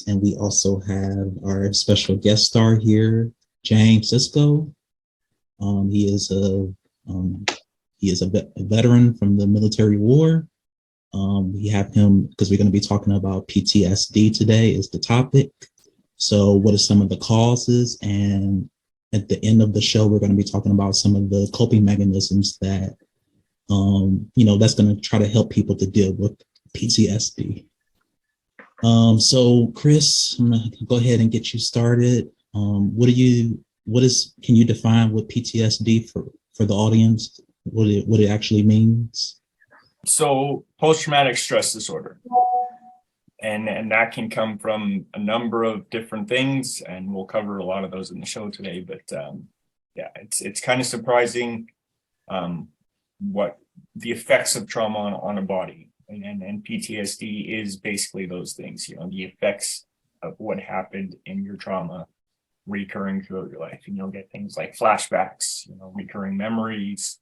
And we also have our special guest star here, James Cisco. Um, he is a um, a veteran from the military war. We have him because we're going to be talking about PTSD today is the topic. So, what are some of the causes? And at the end of the show, we're going to be talking about some of the coping mechanisms that that's going to try to help people to deal with PTSD. So Chris, I'm gonna go ahead and get you started. Can you define what PTSD for the audience, what it actually means? So post-traumatic stress disorder, and that can come from a number of different things, and we'll cover a lot of those in the show today. But yeah, it's kind of surprising what the effects of trauma on a body, and PTSD is basically those things. The effects of what happened in your trauma recurring throughout your life, and you'll get things like flashbacks, recurring memories.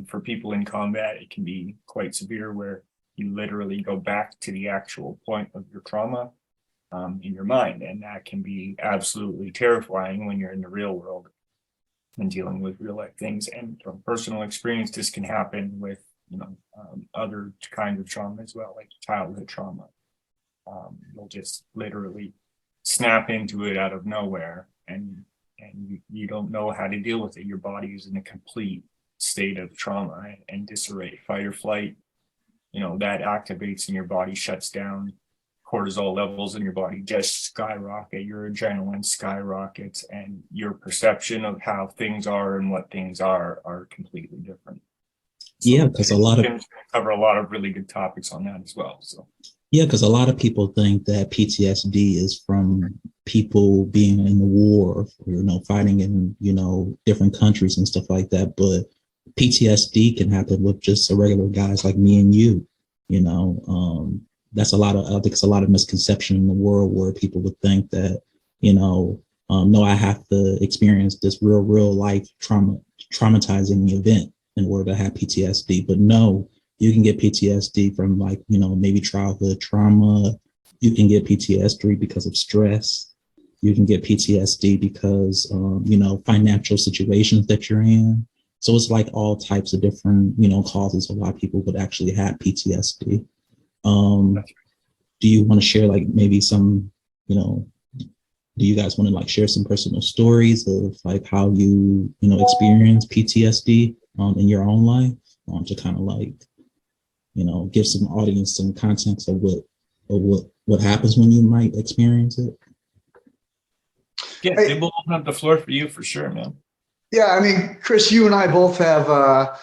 For people in combat, it can be quite severe where you literally go back to the actual point of your trauma in your mind. And that can be absolutely terrifying when you're in the real world and dealing with real life things. And from personal experience, this can happen with, other kinds of trauma as well, like childhood trauma. You'll just literally snap into it out of nowhere, and you don't know how to deal with it. Your body is in a complete state of trauma and disarray, fight or flight. That activates and your body shuts down. Cortisol levels in your body just skyrocket, your adrenaline skyrockets, and your perception of how things are and what things are completely different. So yeah, because a lot of cover a lot of really good topics on that as well. So yeah, because a lot of people think that PTSD is from people being in the war, fighting in different countries and stuff like that. But PTSD can happen with just regular guys like me and you. That's I think it's a lot of misconception in the world where people would think that, no, I have to experience this real life traumatizing event in order to have PTSD. But no, you can get PTSD from maybe childhood trauma. You can get PTSD because of stress. You can get PTSD because, financial situations that you're in. So it's like all types of different, causes of why people would actually have PTSD. Do you want to share maybe some, do you guys want to share some personal stories of how you, experience PTSD in your own life to kind of give some audience some context of what happens when you might experience it? Yeah, they will open up the floor for you for sure, man. Yeah, I mean, Chris, you and I both have, a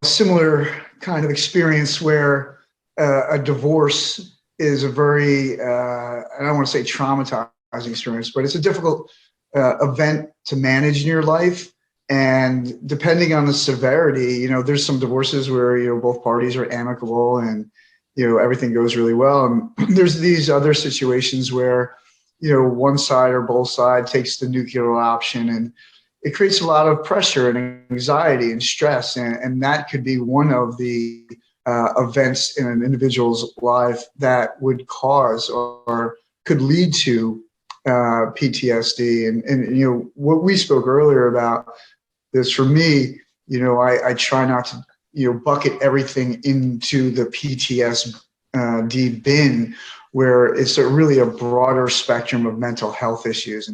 similar kind of experience where a divorce is a very, I don't want to say traumatizing experience, but it's a difficult event to manage in your life. And depending on the severity, there's some divorces where, both parties are amicable and, everything goes really well. And there's these other situations where, one side or both sides takes the nuclear option, and it creates a lot of pressure and anxiety and stress. And that could be one of the events in an individual's life that would cause or could lead to PTSD. And what we spoke earlier about this, for me, I try not to, bucket everything into the PTSD bin, where it's really a broader spectrum of mental health issues.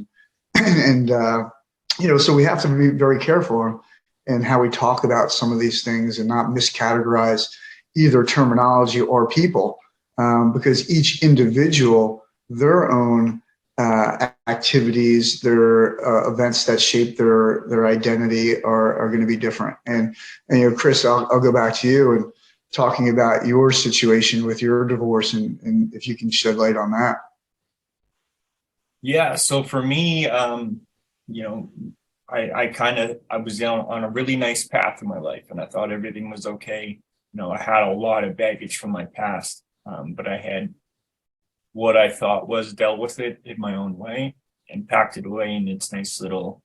And so we have to be very careful in how we talk about some of these things and not miscategorize either terminology or people, because each individual, their own activities, their events that shape their identity are going to be different. And Chris, I'll go back to you and talking about your situation with your divorce, and if you can shed light on that. Yeah. So for me, I was on a really nice path in my life, and I thought everything was okay. I had a lot of baggage from my past, but I had what I thought was dealt with it in my own way and packed it away in its nice little,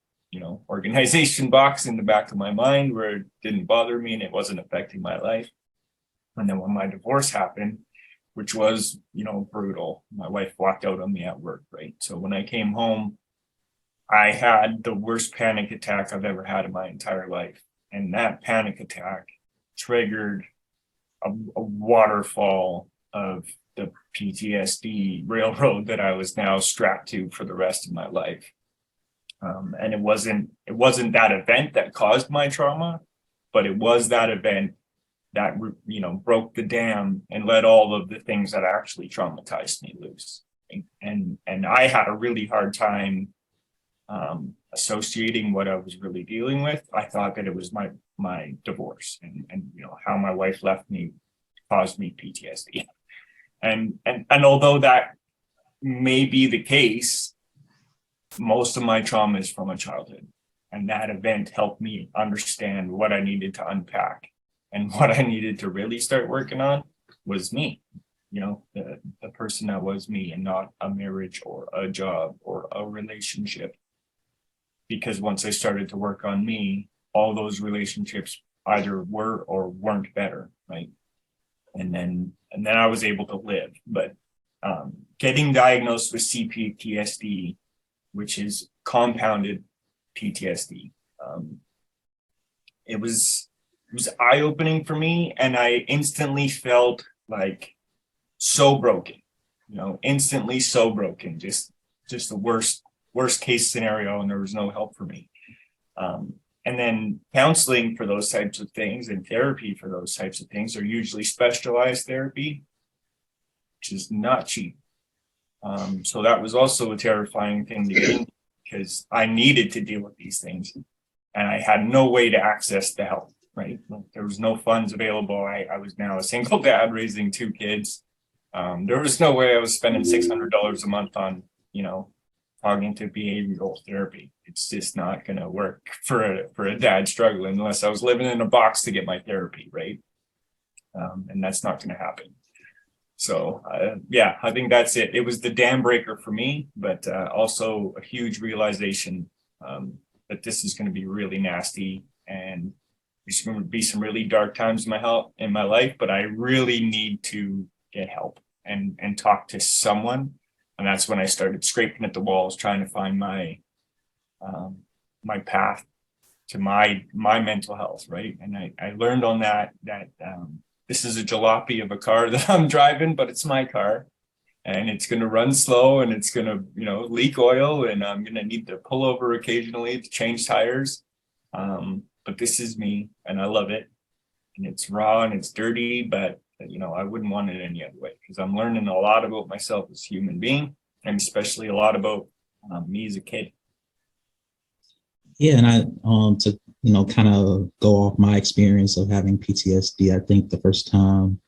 organization box in the back of my mind where it didn't bother me and it wasn't affecting my life. And then when my divorce happened, which was, brutal. My wife walked out on me at work, right? So when I came home, I had the worst panic attack I've ever had in my entire life. And that panic attack triggered a waterfall of the PTSD railroad that I was now strapped to for the rest of my life. And it wasn't that event that caused my trauma, but it was that event that, broke the dam and let all of the things that actually traumatized me loose. And I had a really hard time associating what I was really dealing with. I thought that it was my divorce and how my wife left me caused me PTSD. And although that may be the case, most of my trauma is from my childhood. And that event helped me understand what I needed to unpack. And what I needed to really start working on was me, the person that was me, and not a marriage or a job or a relationship. Because once I started to work on me, all those relationships either were or weren't better, right? And then I was able to live. But getting diagnosed with CPTSD, which is compounded PTSD, it was eye-opening for me, and I instantly felt like so broken, instantly so broken, just the worst case scenario, and there was no help for me. And then counseling for those types of things and therapy for those types of things are usually specialized therapy, which is not cheap. So that was also a terrifying thing to get into, because I needed to deal with these things and I had no way to access the help, right? There was no funds available. I was now a single dad raising 2 kids. There was no way I was spending $600 a month on, cognitive behavioral therapy. It's just not going to work for a dad struggling unless I was living in a box to get my therapy, right? And that's not going to happen. So I think that's it. It was the dam breaker for me, but also a huge realization that this is going to be really nasty, and there's going to be some really dark times in my life, but I really need to get help and talk to someone. And that's when I started scraping at the walls, trying to find my path to my mental health, right? And I learned on that this is a jalopy of a car that I'm driving, but it's my car, and it's going to run slow, and it's going to leak oil, and I'm going to need to pull over occasionally to change tires. But this is me, and I love it, and it's raw and it's dirty, but I wouldn't want it any other way, because I'm learning a lot about myself as a human being, and especially a lot about me as a kid. Yeah, and I to kind of go off my experience of having PTSD. I think the first time,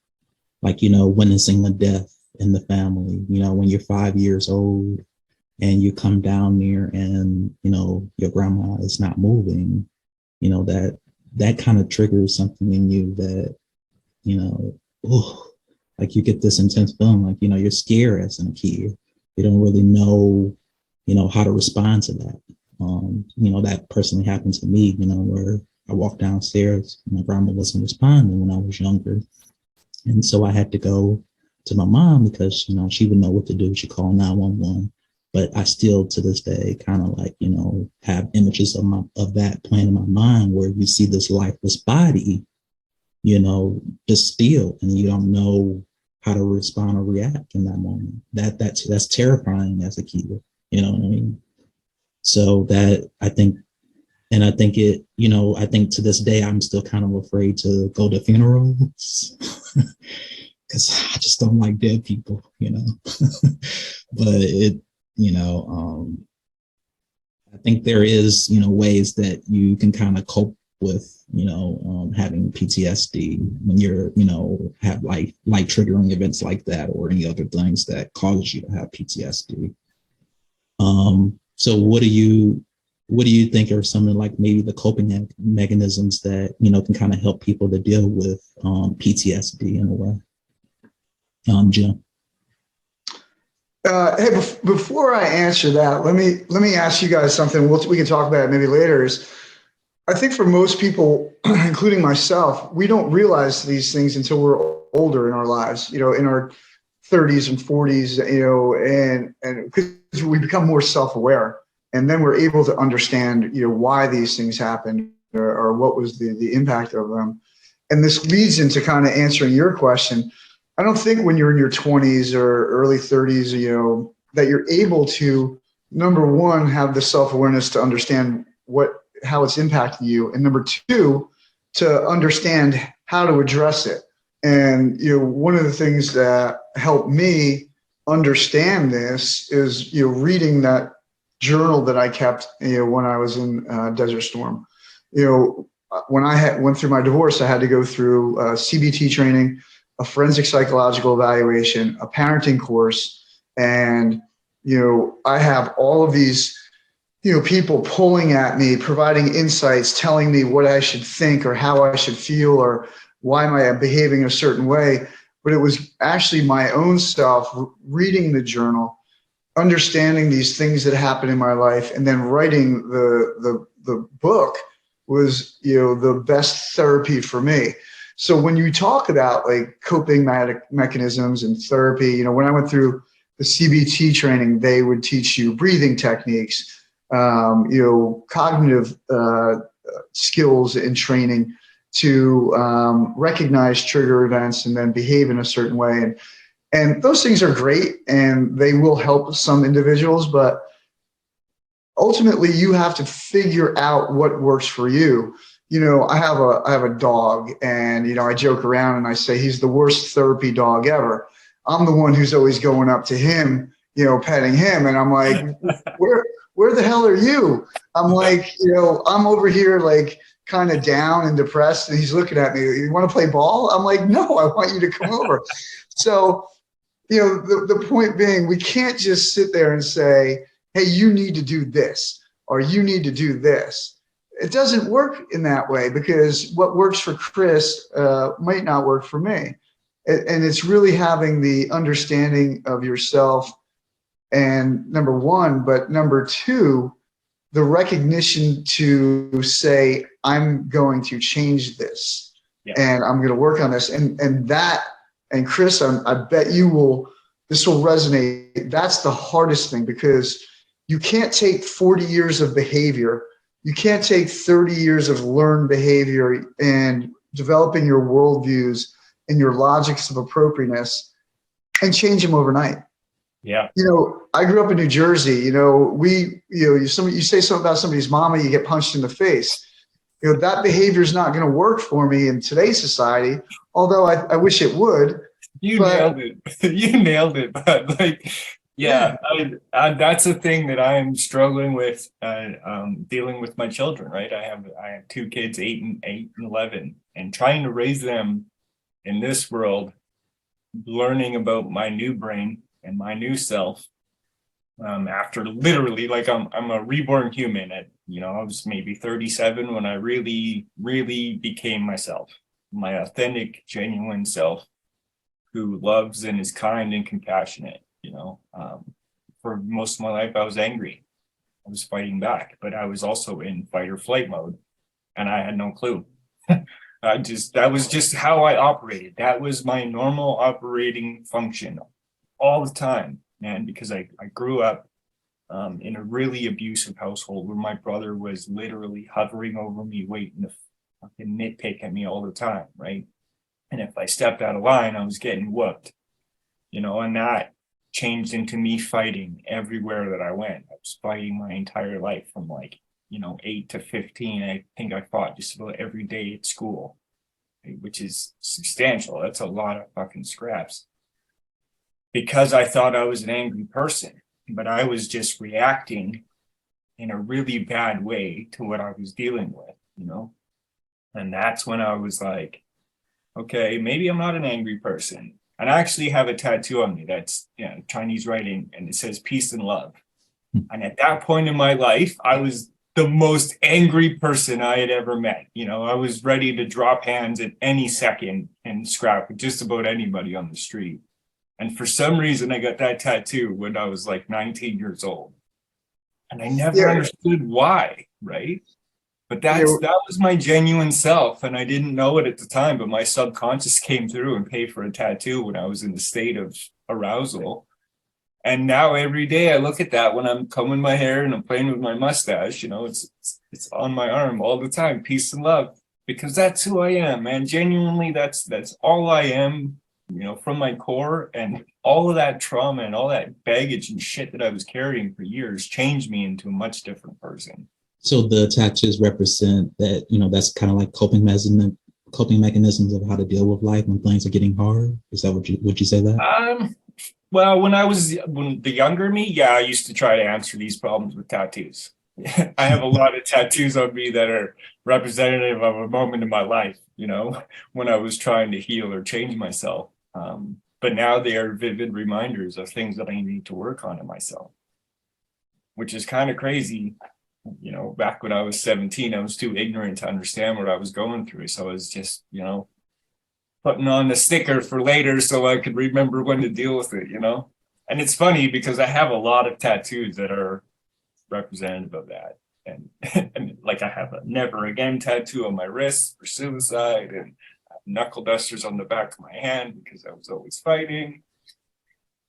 witnessing a death in the family, when you're 5 years old and you come down there and your grandma is not moving, that kind of triggers something in you that you get this intense feeling, you're scared as a kid. You don't really know how to respond to that. That personally happened to me, where I walked downstairs, my grandma wasn't responding when I was younger. And so I had to go to my mom because, she would know what to do. She called 911. But I still, to this day, kind of have images of that playing in my mind, where you see this lifeless body, just still, and you don't know how to respond or react in that moment. That's terrifying as a kid. You know what I mean? So that I think to this day, I'm still kind of afraid to go to funerals because I just don't like dead people, but I think there is, ways that you can kind of cope with, having PTSD when you're, have like triggering events like that, or any other things that cause you to have PTSD. So what do you think are some of maybe the coping mechanisms that, can kind of help people to deal with PTSD in a way? Jim. Hey, before I answer that, let me ask you guys something. We can talk about it maybe later. Is I think for most people, including myself, we don't realize these things until we're older in our lives. In our 30s and 40s, and because we become more self-aware, and then we're able to understand, why these things happened, or what was the impact of them. And this leads into kind of answering your question. I don't think when you're in your 20s or early 30s, that you're able to, number one, have the self-awareness to understand how it's impacting you, and number two, to understand how to address it. And one of the things that helped me understand this is reading that journal that I kept when I was in Desert Storm. When I went through my divorce, I had to go through CBT training, a forensic psychological evaluation, a parenting course, and I have all of these people pulling at me, providing insights, telling me what I should think or how I should feel or why am I behaving a certain way. But it was actually my own self reading the journal, understanding these things that happened in my life, and then writing the book was the best therapy for me. So when you talk about like coping mechanisms and therapy, when I went through the CBT training, they would teach you breathing techniques, cognitive skills and training to recognize trigger events and then behave in a certain way. And those things are great and they will help some individuals, but ultimately you have to figure out what works for you. I have a dog, and I joke around and I say he's the worst therapy dog ever. I'm the one who's always going up to him, petting him, and I'm like, where the hell are you? I'm like, I'm over here like kind of down and depressed, and he's looking at me. You want to play ball? I'm like, no, I want you to come over. So, the point being, we can't just sit there and say, hey, you need to do this or you need to do this. It doesn't work in that way, because what works for Chris might not work for me. And it's really having the understanding of yourself, and number one, but number two, the recognition to say, I'm going to change this, and I'm going to work on this. And Chris, I bet this will resonate. That's the hardest thing, because you can't take 40 years of behavior. You can't take 30 years of learned behavior and developing your worldviews and your logics of appropriateness and change them overnight. Yeah. I grew up in New Jersey. You say something about somebody's mama, you get punched in the face. That behavior is not going to work for me in today's society, although I wish it would. Nailed it. You nailed it. But that's a thing that I am struggling with, dealing with my children, right? I have two kids, 8 and 11, and trying to raise them in this world, learning about my new brain and my new self. After literally, like I'm a reborn human at, I was maybe 37 when I really, really became myself, my authentic, genuine self, who loves and is kind and compassionate. For most of my life, I was angry. I was fighting back, but I was also in fight or flight mode, and I had no clue. That was just how I operated. That was my normal operating function all the time, man, because I grew up in a really abusive household where my brother was literally hovering over me, waiting to fucking nitpick at me all the time, right? And if I stepped out of line, I was getting whooped, and that changed into me fighting everywhere that I went. I was fighting my entire life from 8 to 15. I think I fought just about every day at school, which is substantial. That's a lot of fucking scraps. Because I thought I was an angry person, but I was just reacting in a really bad way to what I was dealing with, And that's when I was like, okay, maybe I'm not an angry person. And I actually have a tattoo on me that's Chinese writing, and it says peace and love. And at that point in my life, I was the most angry person I had ever met. I was ready to drop hands at any second and scrap with just about anybody on the street. And for some reason, I got that tattoo when I was like 19 years old. And I never understood why, right? But that was my genuine self, and I didn't know it at the time, but my subconscious came through and paid for a tattoo when I was in the state of arousal. And now every day I look at that when I'm combing my hair and I'm playing with my mustache, you know, it's on my arm all the time, peace and love, because that's who I am, man. Genuinely, that's all I am, you know, from my core. And all of that trauma and all that baggage and shit that I was carrying for years changed me into a much different person. So the tattoos represent that, you know, that's kind of like coping mechanisms of how to deal with life when things are getting hard. Is that would you say that? Well, when the younger me, yeah, I used to try to answer these problems with tattoos. I have a lot of tattoos on me that are representative of a moment in my life, you know, when I was trying to heal or change myself. But now they are vivid reminders of things that I need to work on in myself, which is kind of crazy. You know, back when I was 17, I was too ignorant to understand what I was going through. So I was just, you know, putting on the sticker for later so I could remember when to deal with it, you know? And it's funny because I have a lot of tattoos that are representative of that. And, and like I have a never again tattoo on my wrist for suicide, and I have knuckle dusters on the back of my hand because I was always fighting.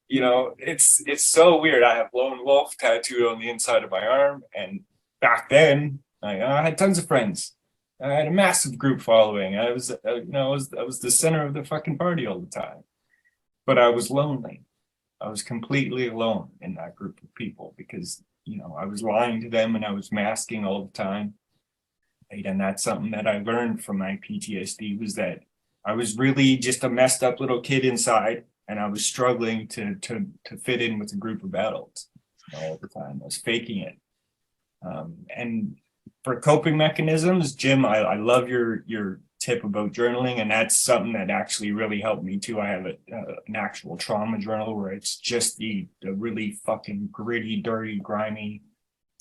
You know, it's so weird. I have lone wolf tattooed on the inside of my arm. And back then I had tons of friends. I had a massive group following. I was, you know, I was the center of the fucking party all the time. But I was lonely. I was completely alone in that group of people because, you know, I was lying to them and I was masking all the time. And that's something that I learned from my PTSD, was that I was really just a messed up little kid inside, and I was struggling to fit in with a group of adults, you know, all the time. I was faking it. And for coping mechanisms, Jim, I love your tip about journaling, and that's something that actually really helped me too. I have an actual trauma journal where it's just the really fucking gritty, dirty, grimy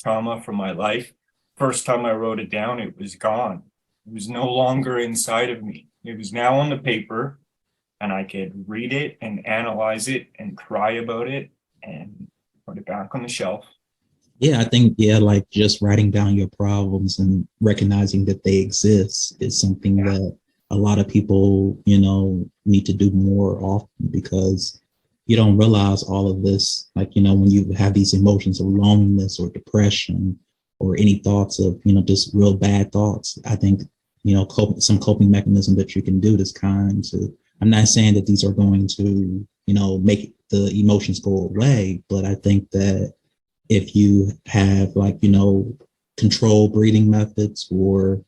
trauma from my life. First time I wrote it down, it was gone. It was no longer inside of me. It was now on the paper, and I could read it and analyze it and cry about it and put it back on the shelf. Yeah, I think, yeah, like just writing down your problems and recognizing that they exist is something that a lot of people, you know, need to do more often, because you don't realize all of this. Like, you know, when you have these emotions of loneliness or depression or any thoughts of, you know, just real bad thoughts, I think, you know, some coping mechanism that you can do this kind to, I'm not saying that these are going to, you know, make the emotions go away, but I think that if you have, like, you know, controlled breathing methods, or,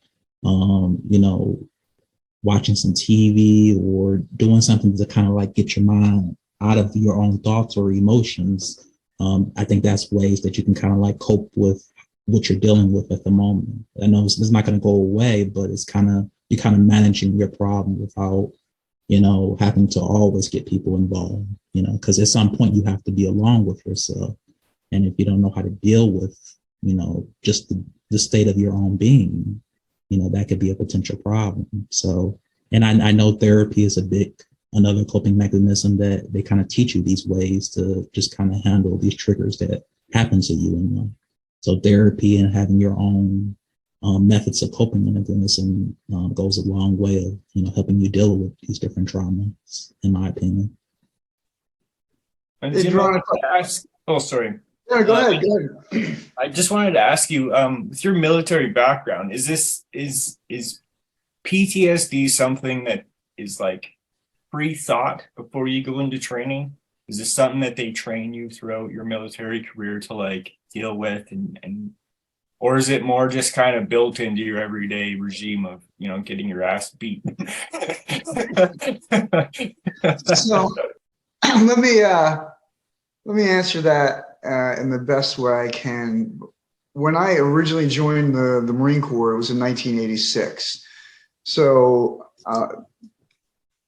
you know, watching some TV or doing something to kind of like get your mind out of your own thoughts or emotions, I think that's ways that you can kind of like cope with what you're dealing with at the moment. I know it's not going to go away, but it's you're kind of managing your problem without, you know, having to always get people involved, you know, because at some point you have to be alone with yourself. And if you don't know how to deal with, you know, just the state of your own being, you know, that could be a potential problem. So, and I know therapy is another coping mechanism that they kind of teach you these ways to just kind of handle these triggers that happen to you in life. So therapy and having your own methods of coping mechanism goes a long way of, you know, helping you deal with these different traumas, in my opinion. And Jim, oh, sorry. Yeah, go ahead. I just wanted to ask you, with your military background, is PTSD something that is like pre-thought before you go into training? Is this something that they train you throughout your military career to like deal with, and or is it more just kind of built into your everyday regime of, you know, getting your ass beat? So let me answer that in the best way I can. When I originally joined the Marine Corps, it was in 1986. So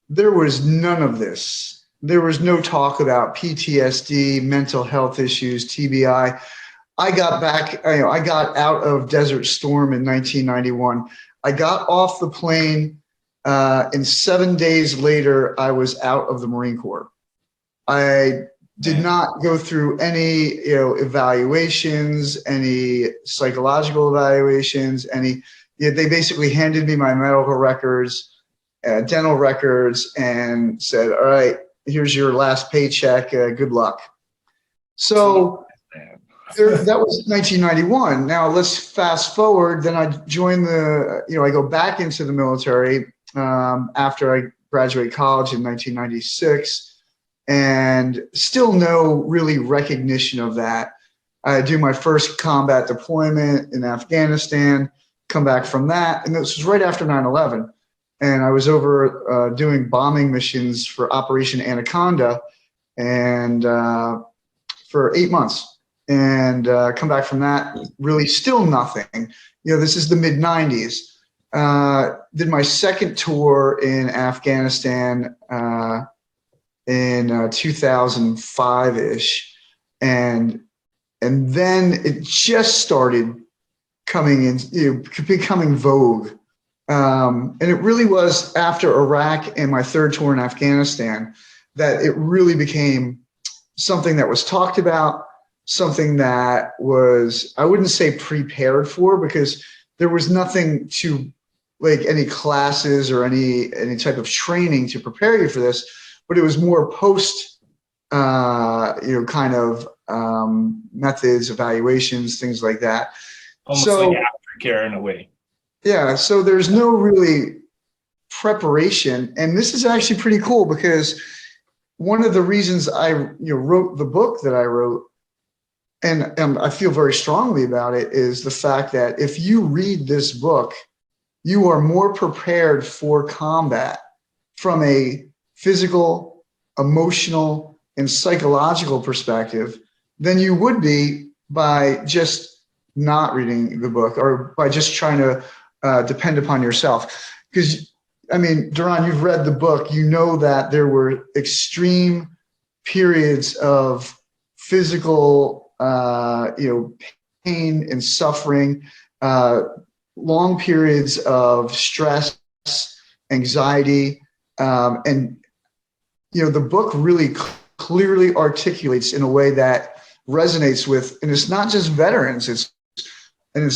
there was none of this. There was no talk about PTSD, mental health issues, TBI. I got out of Desert Storm in 1991. I got off the plane, and 7 days later, I was out of the Marine Corps. I did not go through any, you know, evaluations, any psychological evaluations, they basically handed me my medical records, dental records, and said, all right, here's your last paycheck. Good luck. So that was 1991. Now let's fast forward. Then I joined I go back into the military after I graduated college in 1996, and still no really recognition of that. I do my first combat deployment in Afghanistan, come back from that, and this was right after 9/11. And I was over doing bombing missions for Operation Anaconda, and for 8 months, and come back from that, really still nothing. This is the mid 90s. Did my second tour in Afghanistan in 2005-ish, and then it just started coming in, becoming vogue. And it really was after Iraq and my third tour in Afghanistan that it really became something that was talked about, something that was, I wouldn't say prepared for, because there was nothing to, like, any classes or any type of training to prepare you for this, but it was more post, kind of methods, evaluations, things like that. Almost like aftercare in a way. Yeah, so there's no really preparation, and this is actually pretty cool because one of the reasons I wrote the book that I wrote, and I feel very strongly about it, is the fact that if you read this book, you are more prepared for combat from a physical, emotional, and psychological perspective than you would be by just not reading the book or by just trying to depend upon yourself. Because, I mean, Duran, you've read the book. You know that there were extreme periods of physical, pain and suffering, long periods of stress, anxiety, and the book really clearly articulates in a way that resonates with, and it's not just veterans, it's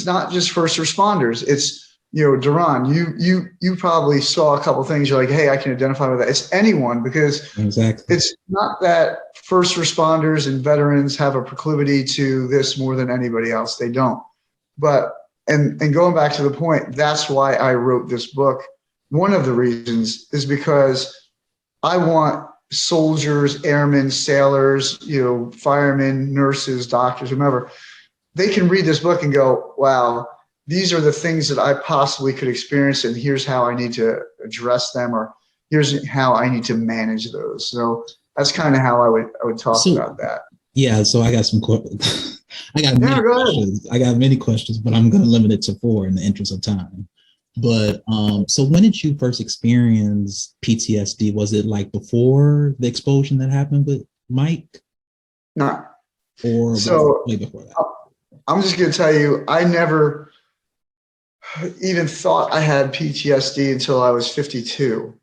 not just first responders. It's, Duran, you probably saw a couple of things. You're like, hey, I can identify with that. It's anyone, because exactly. It's not that first responders and veterans have a proclivity to this more than anybody else. They don't. But, and going back to the point, that's why I wrote this book. One of the reasons is because I want soldiers, airmen, sailors, firemen, nurses, doctors, whomever, they can read this book and go, wow, these are the things that I possibly could experience, and here's how I need to address them, or here's how I need to manage those. So that's kind of how I would talk about that. Yeah, so I got many questions. I got many questions, but I'm going to limit it to 4 in the interest of time. But so when did you first experience PTSD? Was it like before the explosion that happened with Mike? No. Or was it way before that? I'm just going to tell you, I never even thought I had PTSD until I was 52.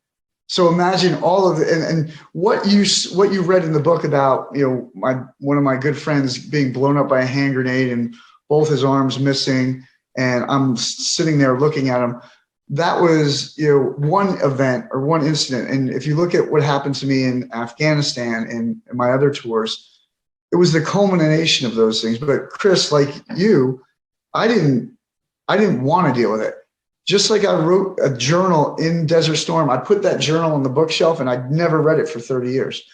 So imagine all of it, and what you read in the book about, one of my good friends being blown up by a hand grenade and both his arms missing, and I'm sitting there looking at him. That was, one event or one incident. And if you look at what happened to me in Afghanistan and my other tours, it was the culmination of those things. But Chris, like you, I didn't want to deal with it. Just like I wrote a journal in Desert Storm, I put that journal on the bookshelf and I'd never read it for 30 years.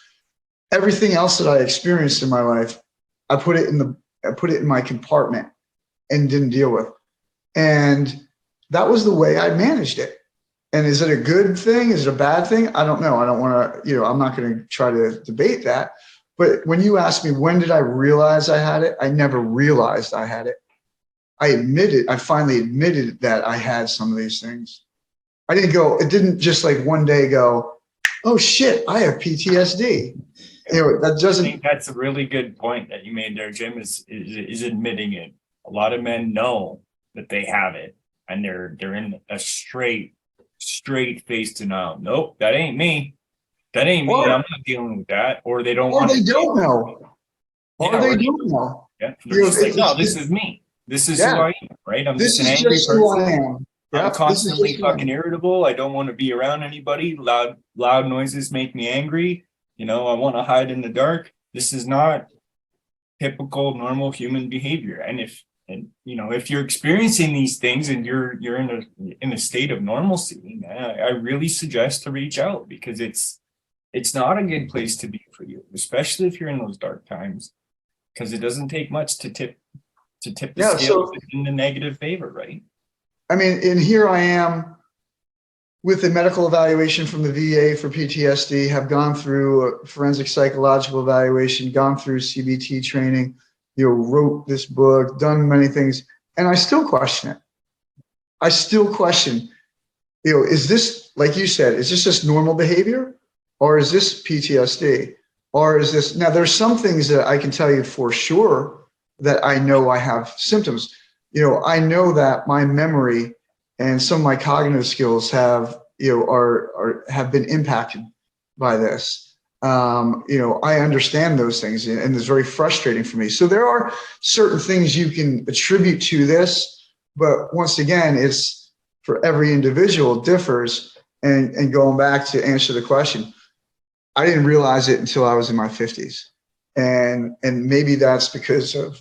Everything else that I experienced in my life, I put it in my compartment and didn't deal with. And that was the way I managed it. And is it a good thing? Is it a bad thing? I don't know. I don't want to, I'm not going to try to debate that. But when you ask me, when did I realize I had it? I never realized I had it. I finally admitted that I had some of these things. It didn't just like one day go, oh shit, I have PTSD. That doesn't. I think that's a really good point that you made there, Jim, is admitting it. A lot of men know that they have it, and they're in a straight face denial. Nope, that ain't me. That ain't me. I'm not dealing with that. Or they don't want to. Or they don't know. Yeah, they don't know. Yeah, they're just like, no, this is me. This is who I am, right? I'm just an angry person. Who I am. I'm constantly fucking irritable. I don't want to be around anybody. Loud noises make me angry. I want to hide in the dark. This is not typical normal human behavior. And if you're experiencing these things and you're in a state of normalcy, I really suggest to reach out, because it's not a good place to be for you, especially if you're in those dark times, because it doesn't take much to tip the scales in the negative favor, right? I mean, and here I am with a medical evaluation from the VA for PTSD, have gone through a forensic psychological evaluation, gone through CBT training, wrote this book, done many things, and I still question it. I still question, is this, like you said, is this just normal behavior, or is this PTSD, or is this, now there's some things that I can tell you for sure that I know I have symptoms. I know that my memory and some of my cognitive skills have been impacted by this. I understand those things, and it's very frustrating for me. So there are certain things you can attribute to this, but once again, it's for every individual, differs. And going back to answer the question, I didn't realize it until I was in my 50s, and maybe that's because of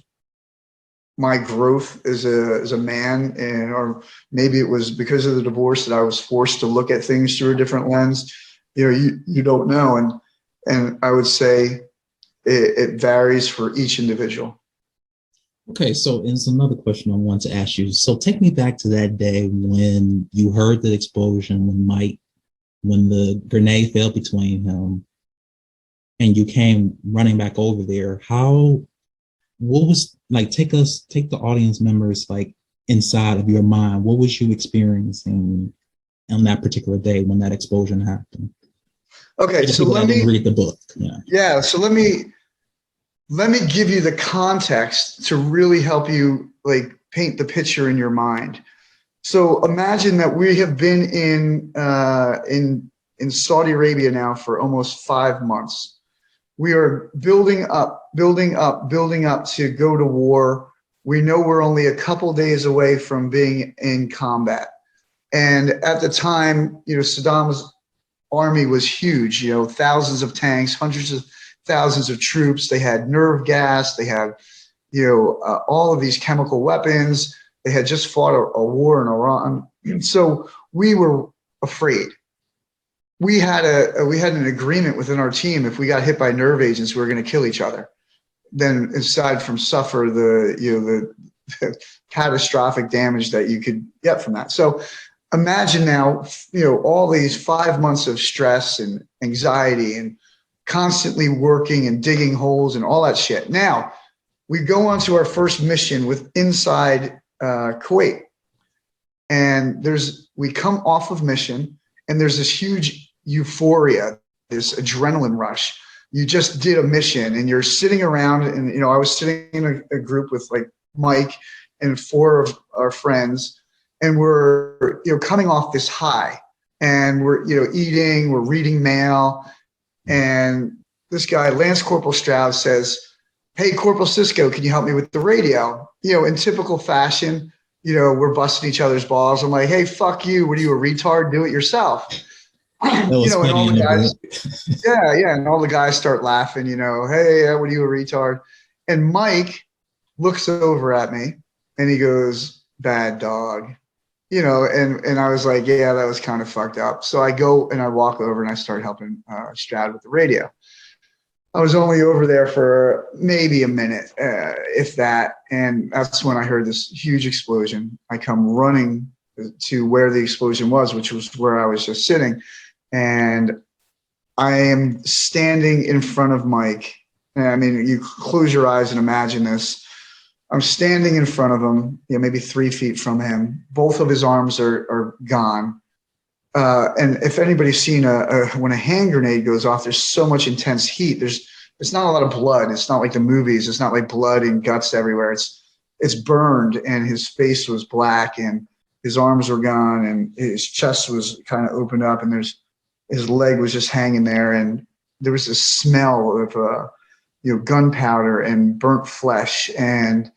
my growth as a man, or maybe it was because of the divorce that I was forced to look at things through a different lens. You don't know, and I would say it varies for each individual. Okay, so it's another question I want to ask you. So take me back to that day when you heard the explosion, when the grenade fell between him, and you came running back over there. What was like, take the audience members like inside of your mind. What was you experiencing on that particular day when that explosion happened? Okay, so let me read the book. Yeah, so let me give you the context to really help you like paint the picture in your mind. So imagine that we have been in Saudi Arabia now for almost 5 months. We are building up to go to war. We know we're only a couple days away from being in combat. And at the time, Saddam's army was huge, thousands of tanks, hundreds of thousands of troops. They had nerve gas. They had, all of these chemical weapons. They had just fought a war in Iran. And so we were afraid. We had an agreement within our team. If we got hit by nerve agents, we were going to kill each other. Then, aside from suffer the catastrophic damage that you could get from that. So, imagine now, all these 5 months of stress and anxiety and constantly working and digging holes and all that shit. Now, we go on to our first mission with inside Kuwait, and we come off of mission, and there's this huge euphoria, this adrenaline rush. You just did a mission, and you're sitting around, and I was sitting in a group with like Mike and 4 of our friends, and we're coming off this high, and we're eating, we're reading mail, and this guy Lance Corporal Stroud says, "Hey, Corporal Cisco, can you help me with the radio?" In typical fashion, we're busting each other's balls. I'm like, "Hey, fuck you! What are you, a retard? Do it yourself." That was and all the guys, yeah, and all the guys start laughing. "Hey, what are you, a retard?" And Mike looks over at me and he goes, "Bad dog." And I was like, yeah, that was kind of fucked up. So I go and I walk over and I start helping Stroud with the radio. I was only over there for maybe a minute, if that. And that's when I heard this huge explosion. I come running to where the explosion was, which was where I was just sitting. And I am standing in front of Mike. I mean, you close your eyes and imagine this. I'm standing in front of him, maybe 3 feet from him. Both of his arms are gone. And if anybody's seen when a hand grenade goes off, there's so much intense heat. It's not a lot of blood. It's not like the movies. It's not like blood and guts everywhere. It's burned, and his face was black, and his arms were gone, and his chest was kind of opened up, and his leg was just hanging there, and there was this smell of gunpowder and burnt flesh, and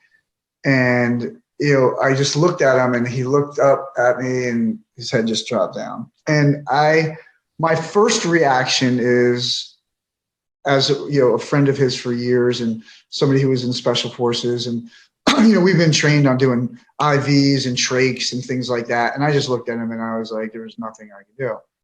I just looked at him, and he looked up at me, and his head just dropped down. And my first reaction is as a friend of his for years, and somebody who was in special forces, and we've been trained on doing IVs and trachs and things like that. And I just looked at him and I was like, there was nothing I could do.